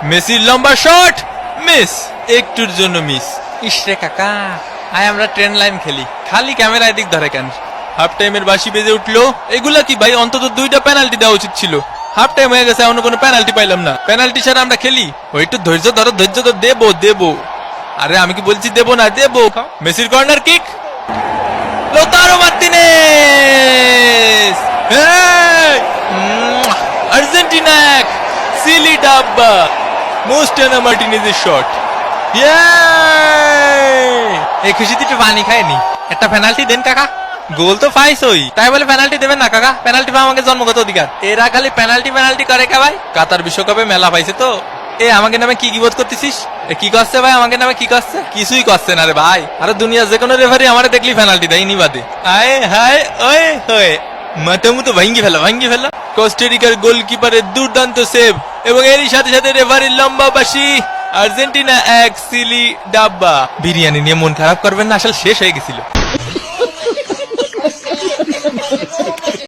মেসির লম্বা shot miss, একটুর জন্য মিস। ইসরে কাকা, আয় আমরা ট্রেন লাইন খেলি, খালি ক্যামেরা এদিক ধরে কেন? হাফ টাইমের বাঁশি বেজে উঠলো। এগুলা কি ভাই, অন্তত 2টা পেনাল্টি দেওয়া উচিত ছিল। হাফ টাইম হয়ে গেছে, এখনো কোনো পেনাল্টি পাইলাম না। পেনাল্টি ছাড়া আমরা খেলি? ওই একটু ধৈর্য ধরো, ধৈর্য ধর, দেবো দেবো। আরে আমি কি বলছি দেবো না, দেবো। মেসির corner kick, Lautaro Martinez, Argentina 1, সিলি ডাব্বা, মোস্টানা মার্টিনেজের শট। এই খুশিতে একটু পানি খায়নি, একটা পেনাল্টি দেন কাকা। গোল তো পাইছই, তাই বলে পেনাল্টি দেবেন না কাকা? পেনাল্টি পাওয়া আমাকে জন্মগত অধিকার। এরা খালি পেনাল্টি পেনাল্টি করে কে ভাই? কাতার বিশ্বকাপে মেলা পাইছে তো। আমাকে নামে কি বোধ করতেছিস? কি করছে ভাই আমাকে নামে? কি করছে? কিছুই করছে না রে ভাই। আরে দুনিয়া যে কোনো রেফারি আমারে দেখলি পেনাল্টি দেয় নি বাদে। আয় হায় ওয়ে হয়ে মাথা মুতো ভাঙ্গি ফেলা। কোস্টারিকার গোলকিপারের দুর্দান্ত সেভ এবং এরই সাথে সাথে রেফারির লম্বা বাঁশি। আর্জেন্টিনা 1, সিলি ডাব্বা। বিরিয়ানি নিয়ে মন খারাপ করবেন না, আসলে শেষ হয়ে গেছিল।